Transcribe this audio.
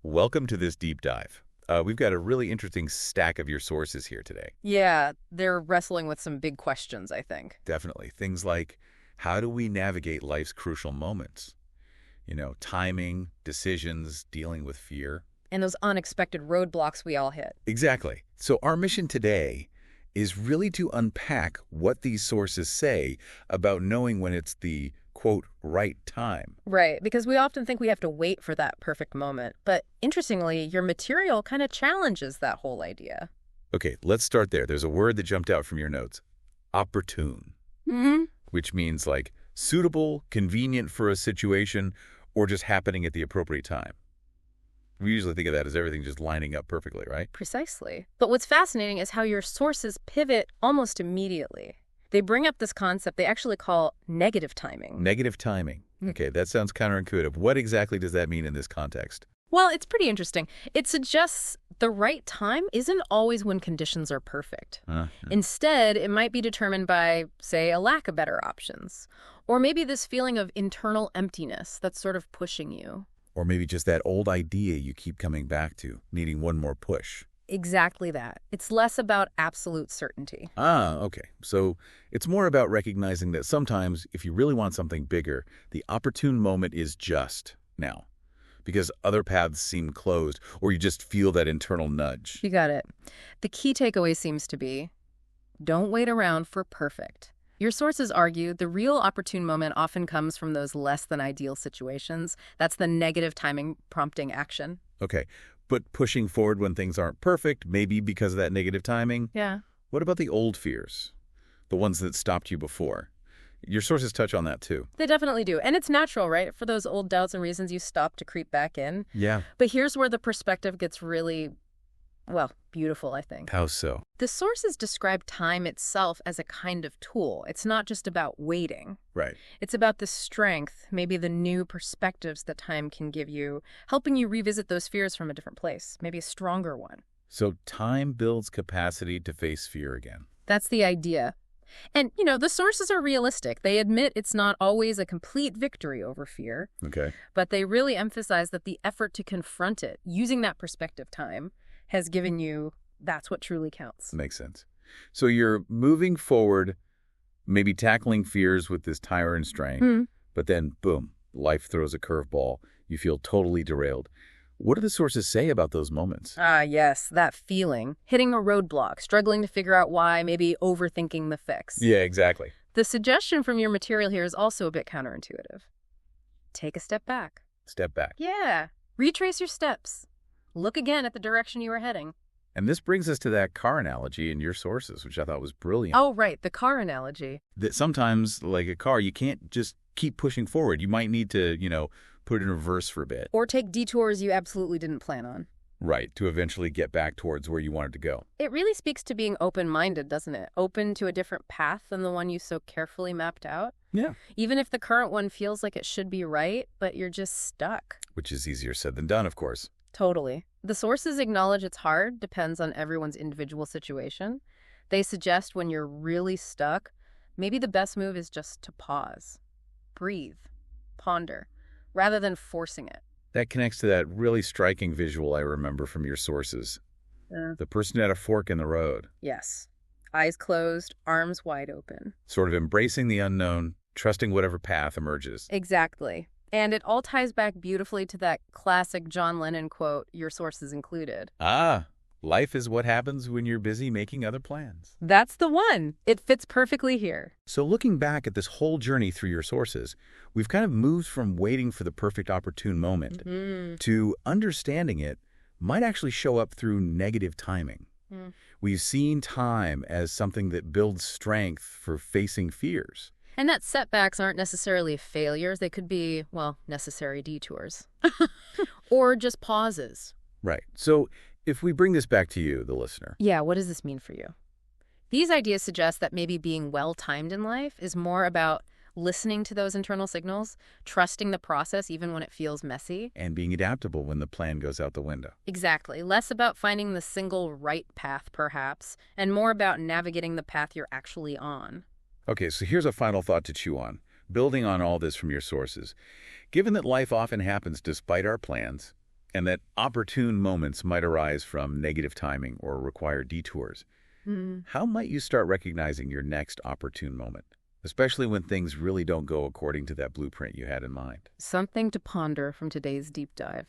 welcome to this deep dive. We've got a really interesting stack of your sources here today. Yeah, they're wrestling with some big questions, I think. Definitely. Things like, how do we navigate life's crucial moments? Timing, decisions, dealing with fear. And those unexpected roadblocks we all hit. Exactly. So our mission today is really to unpack what these sources say about knowing when it's the, quote, right time. Right, because we often think we have to wait for that perfect moment. But interestingly, your material kind of challenges that whole idea. Okay, let's start there. There's a word that jumped out from your notes. Opportune. Mm-hmm. Which means like suitable, convenient for a situation, or just happening at the appropriate time. We usually think of that as everything just lining up perfectly, right? Precisely. But what's fascinating is how your sources pivot almost immediately. They bring up this concept they actually call negative timing. Negative timing. Okay, that sounds counterintuitive. What exactly does that mean in this context? Well, it's pretty interesting. It suggests the right time isn't always when conditions are perfect. Instead, it might be determined by, say, a lack of better options. Or maybe this feeling of internal emptiness that's sort of pushing you. Or maybe just that old idea you keep coming back to, needing one more push. Exactly that. It's less about absolute certainty. Okay. So it's more about recognizing that sometimes, if you really want something bigger, the opportune moment is just now. Because other paths seem closed, or you just feel that internal nudge. You got it. The key takeaway seems to be, don't wait around for perfect. Your sources argue the real opportune moment often comes from those less than ideal situations. That's the negative timing prompting action. Okay. But pushing forward when things aren't perfect, maybe because of that negative timing? Yeah. What about the old fears? The ones that stopped you before? Your sources touch on that too. They definitely do. And it's natural, right? For those old doubts and reasons you stop to creep back in. Yeah. But here's where the perspective gets really, well, beautiful, I think. How so? The sources describe time itself as a kind of tool. It's not just about waiting. Right. It's about the strength, maybe the new perspectives that time can give you, helping you revisit those fears from a different place, maybe a stronger one. So time builds capacity to face fear again. That's the idea. And, the sources are realistic. They admit it's not always a complete victory over fear. Okay. But they really emphasize that the effort to confront it, using that perspective time, has given you, that's what truly counts. Makes sense. So you're moving forward, maybe tackling fears with this tire and strength, but then, boom, life throws a curveball. You feel totally derailed. What do the sources say about those moments? Yes, that feeling. Hitting a roadblock, struggling to figure out why, maybe overthinking the fix. Yeah, exactly. The suggestion from your material here is also a bit counterintuitive. Take a step back. Step back. Yeah. Retrace your steps. Look again at the direction you were heading. And this brings us to that car analogy in your sources, which I thought was brilliant. Oh, right, the car analogy. That sometimes, like a car, you can't just keep pushing forward. You might need to, put it in reverse for a bit. Or take detours you absolutely didn't plan on. Right, to eventually get back towards where you wanted to go. It really speaks to being open-minded, doesn't it? Open to a different path than the one you so carefully mapped out. Yeah. Even if the current one feels like it should be right, but you're just stuck. Which is easier said than done, of course. Totally. The sources acknowledge it's hard, depends on everyone's individual situation. They suggest when you're really stuck, maybe the best move is just to pause, breathe, ponder, rather than forcing it. That connects to that really striking visual I remember from your sources. The person at a fork in the road. Yes. Eyes closed, arms wide open. Sort of embracing the unknown, trusting whatever path emerges. Exactly. And it all ties back beautifully to that classic John Lennon quote, your sources included. Life is what happens when you're busy making other plans. That's the one. It fits perfectly here. So looking back at this whole journey through your sources, we've kind of moved from waiting for the perfect opportune moment to understanding it might actually show up through negative timing. We've seen time as something that builds strength for facing fears. And that setbacks aren't necessarily failures. They could be, necessary detours. Or just pauses. Right. So if we bring this back to you, the listener. Yeah, what does this mean for you? These ideas suggest that maybe being well-timed in life is more about listening to those internal signals, trusting the process even when it feels messy. And being adaptable when the plan goes out the window. Exactly. Less about finding the single right path, perhaps, and more about navigating the path you're actually on. Okay, so here's a final thought to chew on, building on all this from your sources. Given that life often happens despite our plans, and that opportune moments might arise from negative timing or require detours. How might you start recognizing your next opportune moment, especially when things really don't go according to that blueprint you had in mind? Something to ponder from today's deep dive.